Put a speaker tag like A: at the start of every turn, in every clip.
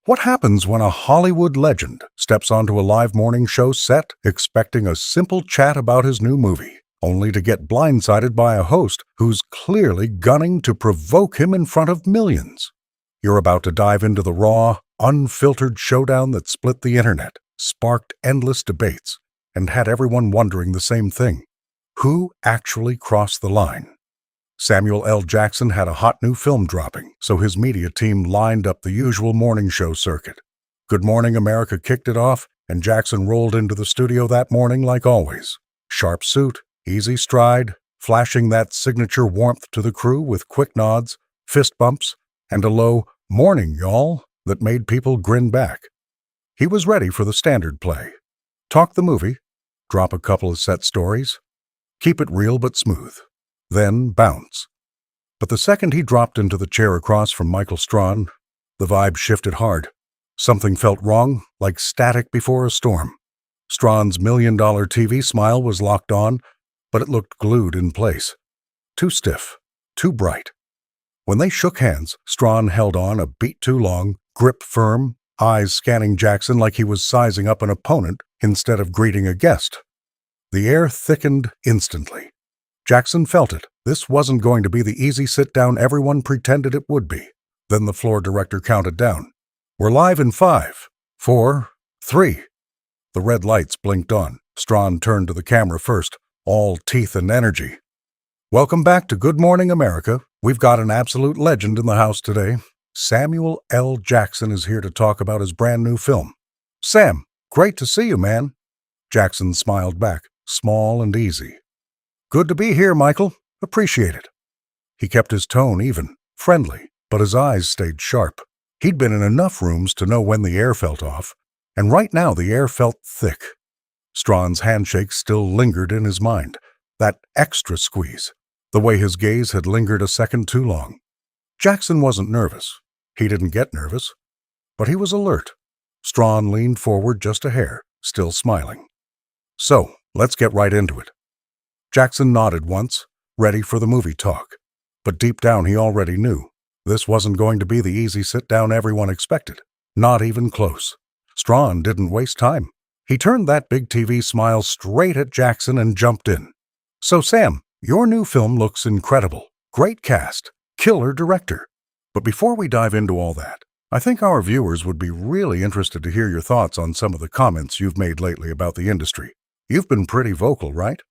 A: What happens when a Hollywood legend steps onto a live morning show set expecting a simple chat about his new movie, only to get blindsided by a host who's clearly gunning to provoke him in front of millions? You're about to dive into the raw, unfiltered showdown that split the internet, sparked endless debates, and had everyone wondering the same thing. Who actually crossed the line? Samuel L. Jackson had a hot new film dropping, so his media team lined up the usual morning show circuit. Good Morning America kicked it off, and Jackson rolled into the studio that morning like always. Sharp suit, easy stride, flashing that signature warmth to the crew with quick nods, fist bumps, and a low "morning, y'all" that made people grin back. He was ready for the standard play. Talk the movie, drop a couple of set stories, keep it real but smooth. Then bounce. But the second he dropped into the chair across from Michael Strahan, the vibe shifted hard. Something felt wrong, like static before a storm. Strahan's $1,000,000 TV smile was locked on, but it looked glued in place. Too stiff, too bright. When they shook hands, Strahan held on a beat too long, grip firm, eyes scanning Jackson like he was sizing up an opponent instead of greeting a guest. The air thickened instantly. Jackson felt it. This wasn't going to be the easy sit-down everyone pretended it would be. Then the floor director counted down. "We're live in 5, 4, 3. The red lights blinked on. Strahan turned to the camera first, all teeth and energy. "Welcome back to Good Morning America. We've got an absolute legend in the house today. Samuel L. Jackson is here to talk about his brand new film." "Sam, great to see you, man." Jackson smiled back, small and easy. "Good to be here, Michael. Appreciate it." He kept his tone even, friendly, but his eyes stayed sharp. He'd been in enough rooms to know when the air felt off, and right now the air felt thick. Strahan's handshake still lingered in his mind, that extra squeeze, the way his gaze had lingered a second too long. Jackson wasn't nervous. He didn't get nervous, but he was alert. Strahan leaned forward just a hair, still smiling. "So, let's get right into it." Jackson nodded once, ready for the movie talk. But deep down he already knew this wasn't going to be the easy sit-down everyone expected. Not even close. Strahan didn't waste time. He turned that big TV smile straight at Jackson and jumped in. "So Sam, your new film looks incredible. Great cast. Killer director. But before we dive into all that, I think our viewers would be really interested to hear your thoughts on some of the comments you've made lately about the industry. You've been pretty vocal, right?"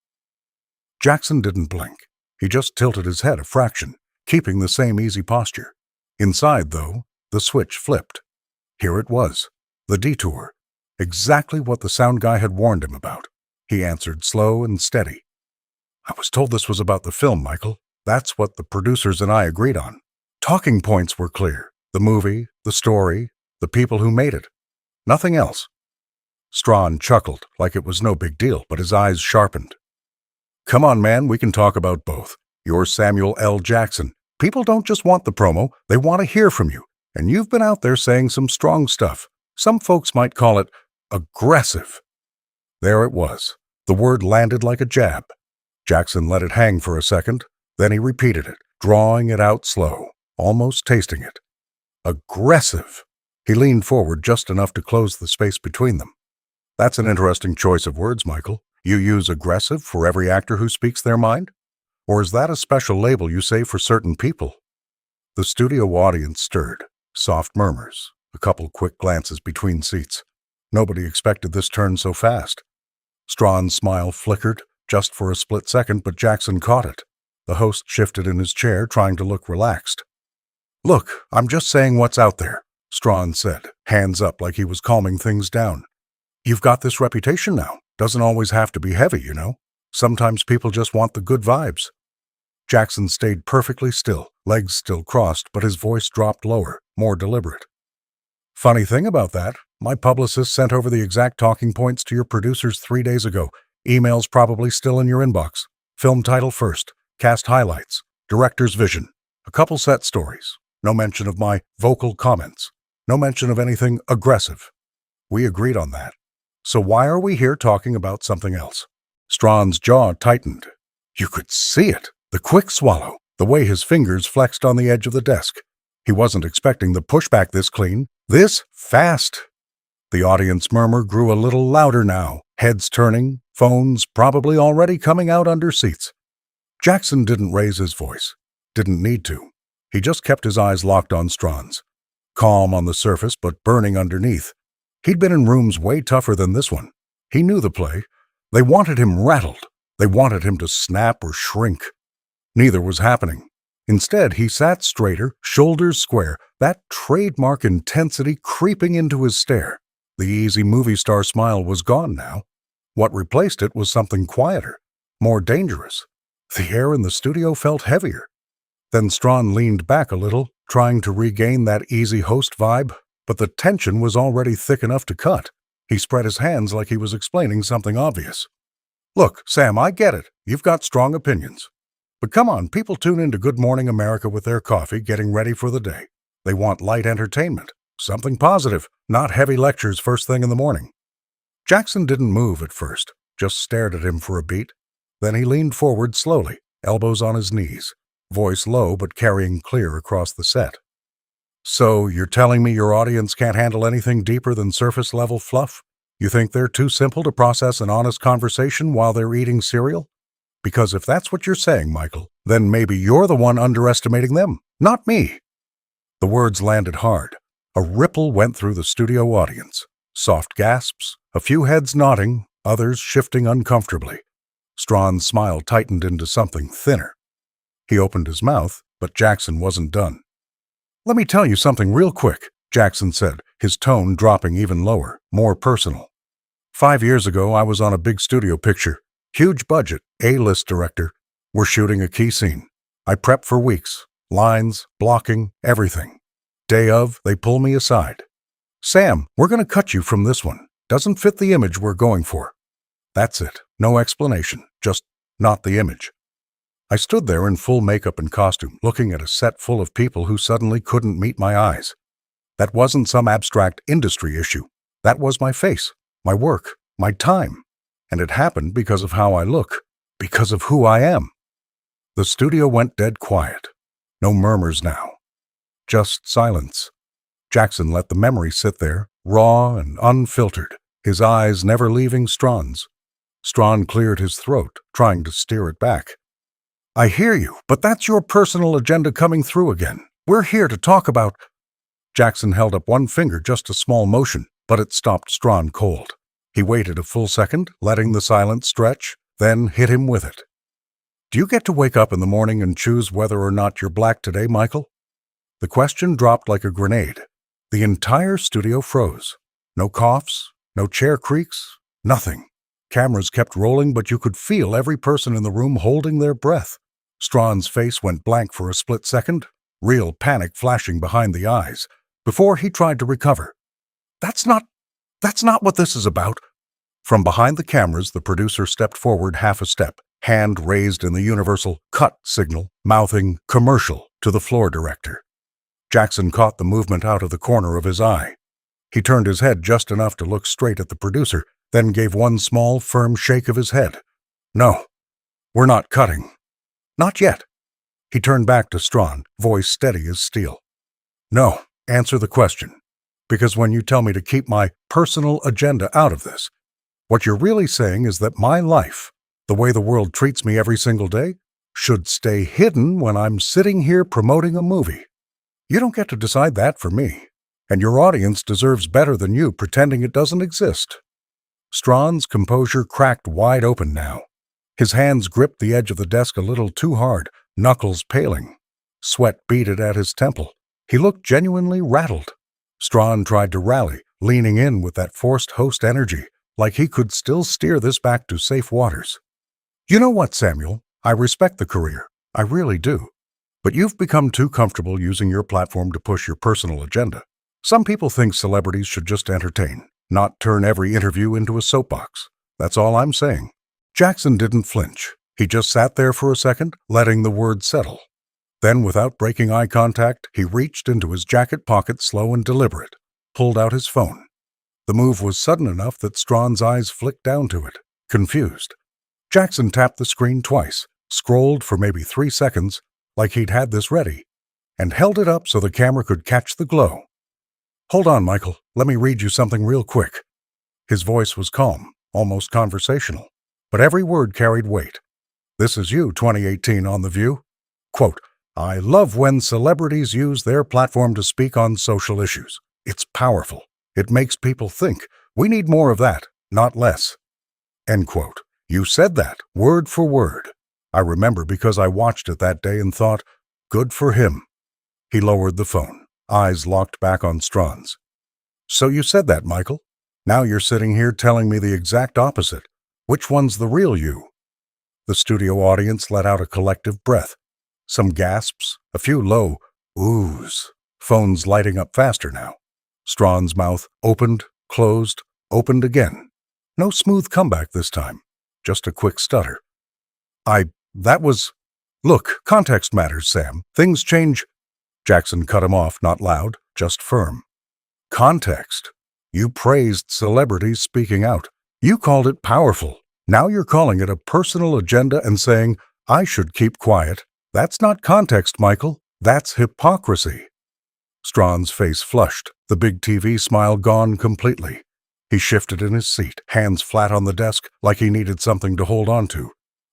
A: Jackson didn't blink. He just tilted his head a fraction, keeping the same easy posture. Inside, though, the switch flipped. Here it was, the detour. Exactly what the sound guy had warned him about. He answered slow and steady. "I was told this was about the film, Michael. That's what the producers and I agreed on. Talking points were clear. The movie, the story, the people who made it. Nothing else." Strahan chuckled like it was no big deal, but his eyes sharpened. "Come on, man, we can talk about both. You're Samuel L. Jackson. People don't just want the promo, they want to hear from you. And you've been out there saying some strong stuff. Some folks might call it aggressive." There it was. The word landed like a jab. Jackson let it hang for a second, then he repeated it, drawing it out slow, almost tasting it. Aggressive. He leaned forward just enough to close the space between them. "That's an interesting choice of words, Michael. You use aggressive for every actor who speaks their mind? Or is that a special label you say for certain people?" The studio audience stirred. Soft murmurs, a couple quick glances between seats. Nobody expected this turn so fast. Strahan's smile flickered just for a split second, but Jackson caught it. The host shifted in his chair, trying to look relaxed. "Look, I'm just saying what's out there," Strahan said, hands up like he was calming things down. "You've got this reputation now. Doesn't always have to be heavy, you know. Sometimes people just want the good vibes." Jackson stayed perfectly still, legs still crossed, but his voice dropped lower, more deliberate. "Funny thing about that, my publicist sent over the exact talking points to your producers 3 days ago. Email's probably still in your inbox. Film title first, cast highlights, director's vision, a couple set stories. No mention of my vocal comments. No mention of anything aggressive. We agreed on that. So why are we here talking about something else?" Strahan's jaw tightened. You could see it, the quick swallow, the way his fingers flexed on the edge of the desk. He wasn't expecting the pushback this clean, This fast. The audience murmur grew a little louder now, heads turning, phones probably already coming out under seats. Jackson didn't raise his voice. Didn't need to. He just kept his eyes locked on Strahan's. Calm on the surface, but burning underneath. He'd been in rooms way tougher than this one. He knew the play. They wanted him rattled. They wanted him to snap or shrink. Neither was happening. Instead, he sat straighter, shoulders square, that trademark intensity creeping into his stare. The easy movie star smile was gone now. What replaced it was something quieter, more dangerous. The air in the studio felt heavier. Then Strahan leaned back a little, trying to regain that easy host vibe, but the tension was already thick enough to cut. He spread his hands like he was explaining something obvious. Look, Sam, I get it. You've got strong opinions. But come on, people tune into Good Morning America with their coffee, getting ready for the day. They want light entertainment, something positive, not heavy lectures first thing in the morning. Jackson didn't move at first, just stared at him for a beat. Then he leaned forward slowly, elbows on his knees, voice low but carrying clear across the set. So, you're telling me your audience can't handle anything deeper than surface-level fluff? You think they're too simple to process an honest conversation while they're eating cereal? Because if that's what you're saying, Michael, then maybe you're the one underestimating them, not me. The words landed hard. A ripple went through the studio audience. Soft gasps, a few heads nodding, others shifting uncomfortably. Strahan's smile tightened into something thinner. He opened his mouth, but Jackson wasn't done. Let me tell you something real quick, Jackson said, his tone dropping even lower, more personal. 5 years ago, I was on a big studio picture. Huge budget, A-list director. We're shooting a key scene. I prep for weeks. Lines, blocking, everything. Day of, they pull me aside. Sam, we're going to cut you from this one. Doesn't fit the image we're going for. That's it. No explanation. Just not the image. I stood there in full makeup and costume, looking at a set full of people who suddenly couldn't meet my eyes. That wasn't some abstract industry issue. That was my face, my work, my time. And it happened because of how I look, because of who I am. The studio went dead quiet. No murmurs now. Just silence. Jackson let the memory sit there, raw and unfiltered, his eyes never leaving Strahan's. Strahan cleared his throat, trying to steer it back. I hear you, but that's your personal agenda coming through again. We're here to talk about... Jackson held up one finger, just a small motion, but it stopped Strahan cold. He waited a full second, letting the silence stretch, then hit him with it. Do you get to wake up in the morning and choose whether or not you're black today, Michael? The question dropped like a grenade. The entire studio froze. No coughs, no chair creaks, nothing. Cameras kept rolling, but you could feel every person in the room holding their breath. Strahan's face went blank for a split second, real panic flashing behind the eyes, before he tried to recover. That's not what this is about. From behind the cameras, the producer stepped forward half a step, hand raised in the universal cut signal, mouthing commercial to the floor director. Jackson caught the movement out of the corner of his eye. He turned his head just enough to look straight at the producer, then gave one small, firm shake of his head. No, we're not cutting. Not yet. He turned back to Strahan, voice steady as steel. No, answer the question. Because when you tell me to keep my personal agenda out of this, what you're really saying is that my life, the way the world treats me every single day, should stay hidden when I'm sitting here promoting a movie. You don't get to decide that for me, and your audience deserves better than you pretending it doesn't exist. Strahan's composure cracked wide open now. His hands gripped the edge of the desk a little too hard, knuckles paling. Sweat beaded at his temple. He looked genuinely rattled. Strahan tried to rally, leaning in with that forced host energy, like he could still steer this back to safe waters. You know what, Samuel? I respect the career. I really do. But you've become too comfortable using your platform to push your personal agenda. Some people think celebrities should just entertain, not turn every interview into a soapbox. That's all I'm saying. Jackson didn't flinch. He just sat there for a second, letting the words settle. Then, without breaking eye contact, he reached into his jacket pocket, slow and deliberate, pulled out his phone. The move was sudden enough that Strahan's eyes flicked down to it, confused. Jackson tapped the screen twice, scrolled for maybe 3 seconds, like he'd had this ready, and held it up so the camera could catch the glow. Hold on, Michael. Let me read you something real quick. His voice was calm, almost conversational, but every word carried weight. This is you, 2018 on The View. Quote, I love when celebrities use their platform to speak on social issues. It's powerful. It makes people think. We need more of that, not less. End quote. You said that, word for word. I remember because I watched it that day and thought, good for him. He lowered the phone, eyes locked back on Strahan's. So you said that, Michael. Now you're sitting here telling me the exact opposite. Which one's the real you? The studio audience let out a collective breath. Some gasps, a few low oohs, phones lighting up faster now. Strahan's mouth opened, closed, opened again. No smooth comeback this time, just a quick stutter. Look, context matters, Sam. Things change. Jackson cut him off, not loud, just firm. Context. You praised celebrities speaking out. You called it powerful. Now you're calling it a personal agenda and saying, I should keep quiet. That's not context, Michael. That's hypocrisy. Strahan's face flushed, the big TV smile gone completely. He shifted in his seat, hands flat on the desk, like he needed something to hold on to.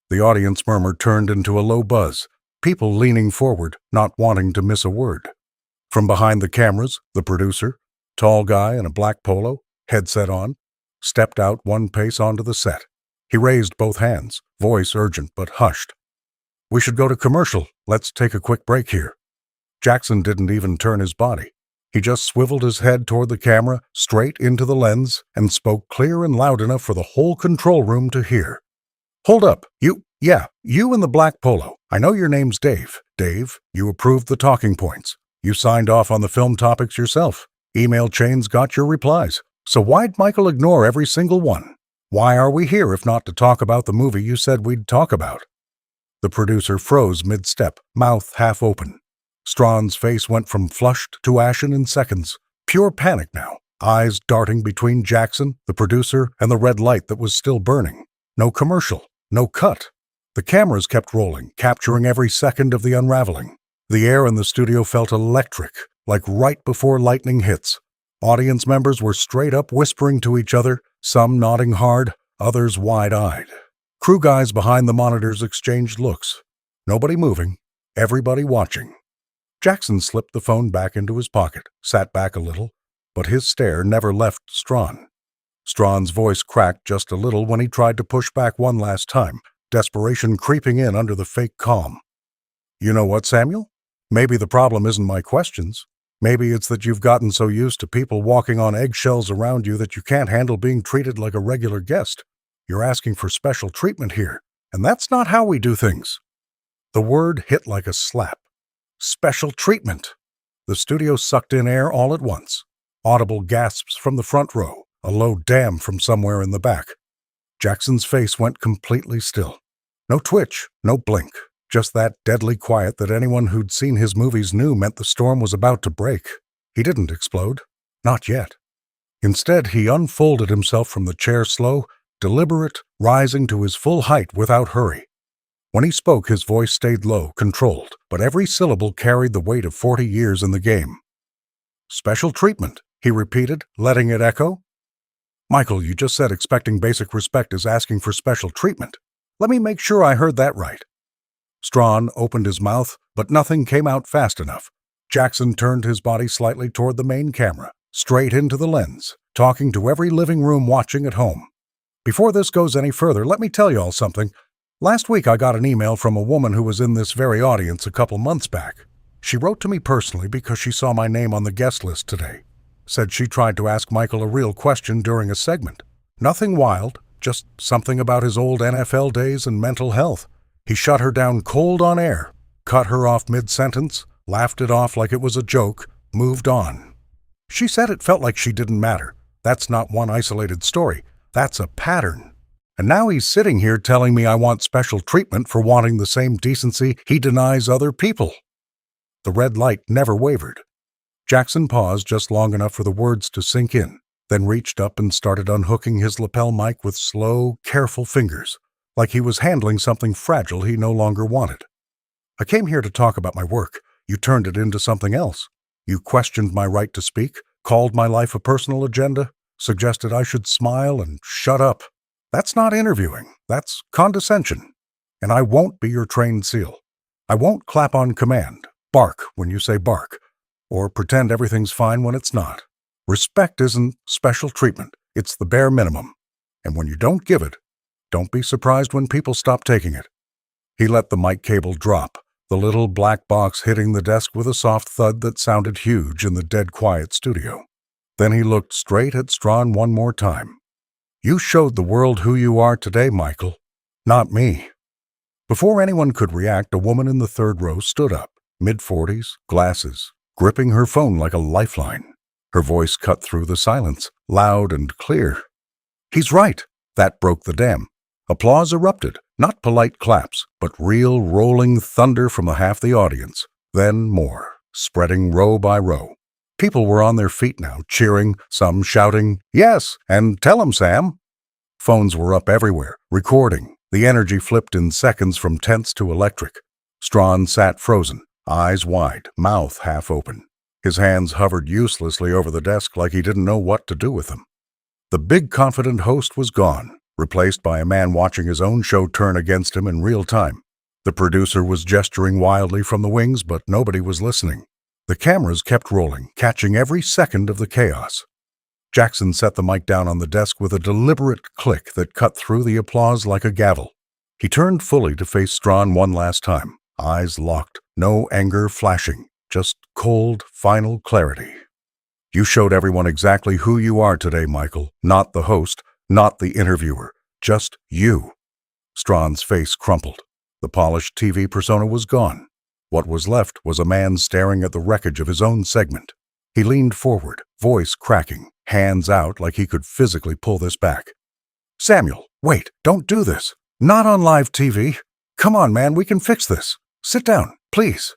A: The audience murmur turned into a low buzz, people leaning forward, not wanting to miss a word. From behind the cameras, the producer, tall guy in a black polo, headset on, stepped out one pace onto the set. He raised both hands, voice urgent but hushed. We should go to commercial. Let's take a quick break here. Jackson didn't even turn his body. He just swiveled his head toward the camera, straight into the lens, and spoke clear and loud enough for the whole control room to hear. Hold up. You in the black polo. I know your name's Dave. Dave, you approved the talking points. You signed off on the film topics yourself. Email chains got your replies. So why'd Michael ignore every single one? Why are we here if not to talk about the movie you said we'd talk about? The producer froze mid-step, mouth half open. Strahan's face went from flushed to ashen in seconds. Pure panic now, eyes darting between Jackson, the producer, and the red light that was still burning. No commercial, no cut. The cameras kept rolling, capturing every second of the unraveling. The air in the studio felt electric, like right before lightning hits. Audience members were straight up whispering to each other, some nodding hard, others wide-eyed. Crew guys behind the monitors exchanged looks. Nobody moving, everybody watching. Jackson slipped the phone back into his pocket, sat back a little, but his stare never left Strahan. Strahan's voice cracked just a little when he tried to push back one last time, desperation creeping in under the fake calm. You know what, Samuel? Maybe the problem isn't my questions. Maybe it's that you've gotten so used to people walking on eggshells around you that you can't handle being treated like a regular guest. You're asking for special treatment here, and that's not how we do things. The word hit like a slap. Special treatment. The studio sucked in air all at once. Audible gasps from the front row, a low damn from somewhere in the back. Jackson's face went completely still. No twitch, no blink, just that deadly quiet that anyone who'd seen his movies knew meant the storm was about to break. He didn't explode. Not yet. Instead, he unfolded himself from the chair slow, deliberate, rising to his full height without hurry. When he spoke, his voice stayed low, controlled, but every syllable carried the weight of 40 years in the game. Special treatment, he repeated, letting it echo. Michael, you just said expecting basic respect is asking for special treatment. Let me make sure I heard that right. Strahan opened his mouth, but nothing came out fast enough. Jackson turned his body slightly toward the main camera, straight into the lens, talking to every living room watching at home. Before this goes any further, let me tell you all something. Last week I got an email from a woman who was in this very audience a couple months back. She wrote to me personally because she saw my name on the guest list today. Said she tried to ask Michael a real question during a segment. Nothing wild, just something about his old NFL days and mental health. He shut her down cold on air, cut her off mid-sentence, laughed it off like it was a joke, moved on. She said it felt like she didn't matter. That's not one isolated story. That's a pattern. And now he's sitting here telling me I want special treatment for wanting the same decency he denies other people. The red light never wavered. Jackson paused just long enough for the words to sink in, then reached up and started unhooking his lapel mic with slow, careful fingers, like he was handling something fragile he no longer wanted. I came here to talk about my work. You turned it into something else. You questioned my right to speak, called my life a personal agenda, suggested I should smile and shut up. That's not interviewing. That's condescension. And I won't be your trained SEAL. I won't clap on command, bark when you say bark, or pretend everything's fine when it's not. Respect isn't special treatment. It's the bare minimum. And when you don't give it, don't be surprised when people stop taking it. He let the mic cable drop, the little black box hitting the desk with a soft thud that sounded huge in the dead quiet studio. Then he looked straight at Strahan one more time. You showed the world who you are today, Michael, not me. Before anyone could react, a woman in the third row stood up, mid-40s, glasses, gripping her phone like a lifeline. Her voice cut through the silence, loud and clear. He's right. That broke the dam. Applause erupted, not polite claps, but real rolling thunder from half the audience. Then more, spreading row by row. People were on their feet now, cheering, some shouting, "Yes, and tell 'em, Sam." Phones were up everywhere, recording. The energy flipped in seconds from tense to electric. Strahan sat frozen, eyes wide, mouth half open. His hands hovered uselessly over the desk like he didn't know what to do with them. The big confident host was gone, replaced by a man watching his own show turn against him in real time. The producer was gesturing wildly from the wings, but nobody was listening. The cameras kept rolling, catching every second of the chaos. Jackson set the mic down on the desk with a deliberate click that cut through the applause like a gavel. He turned fully to face Strahan one last time, eyes locked, no anger flashing, just cold, final clarity. You showed everyone exactly who you are today, Michael, not the host, not the interviewer, just you. Strahan's face crumpled. The polished TV persona was gone. What was left was a man staring at the wreckage of his own segment. He leaned forward, voice cracking, hands out like he could physically pull this back. Samuel, wait, don't do this. Not on live TV. Come on, man, we can fix this. Sit down, please.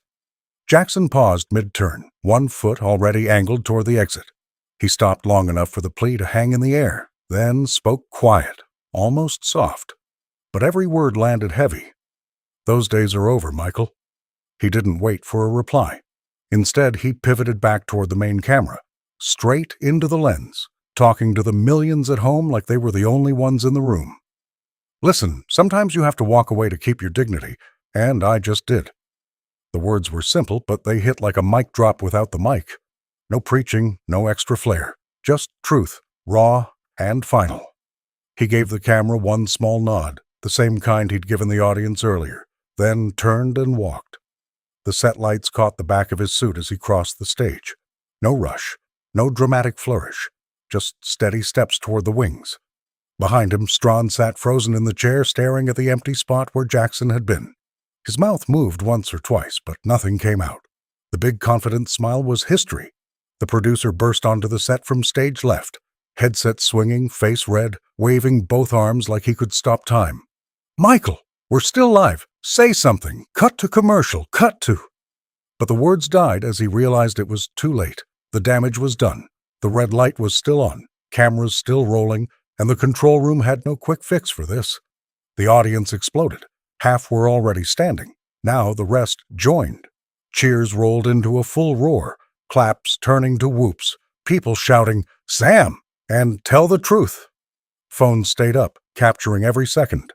A: Jackson paused mid-turn, one foot already angled toward the exit. He stopped long enough for the plea to hang in the air, then spoke quiet, almost soft. But every word landed heavy. Those days are over, Michael. He didn't wait for a reply. Instead, he pivoted back toward the main camera, straight into the lens, talking to the millions at home like they were the only ones in the room. Listen, sometimes you have to walk away to keep your dignity, and I just did. The words were simple, but they hit like a mic drop without the mic. No preaching, no extra flair, just truth, raw and final. He gave the camera one small nod, the same kind he'd given the audience earlier, then turned and walked. The set lights caught the back of his suit as he crossed the stage. No rush, no dramatic flourish, just steady steps toward the wings. Behind him, Strahan sat frozen in the chair, staring at the empty spot where Jackson had been. His mouth moved once or twice, but nothing came out. The big confident smile was history. The producer burst onto the set from stage left, headset swinging, face red, waving both arms like he could stop time. Michael, we're still live. Say something. Cut to commercial. Cut to. But the words died as he realized it was too late. The damage was done. The red light was still on, cameras still rolling, and the control room had no quick fix for this. The audience exploded. Half were already standing. Now the rest joined. Cheers rolled into a full roar, claps turning to whoops, people shouting, "Sam!" and "Tell the truth." Phones stayed up, capturing every second.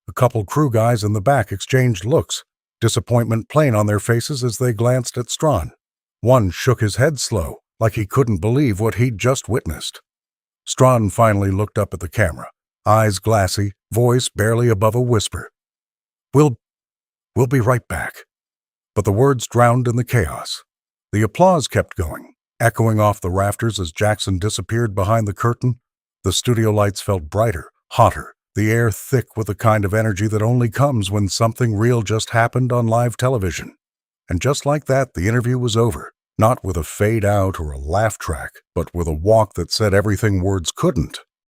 A: A couple crew guys in the back exchanged looks, disappointment plain on their faces as they glanced at Strahan. One shook his head slow, like he couldn't believe what he'd just witnessed. Strahan finally looked up at the camera, eyes glassy, voice barely above a whisper. We'll be right back. But the words drowned in the chaos. The applause kept going, echoing off the rafters as Jackson disappeared behind the curtain. The studio lights felt brighter, hotter, the air thick with the kind of energy that only comes when something real just happened on live television. And just like that, the interview was over, not with a fade out or a laugh track, but with a walk that said everything words couldn't.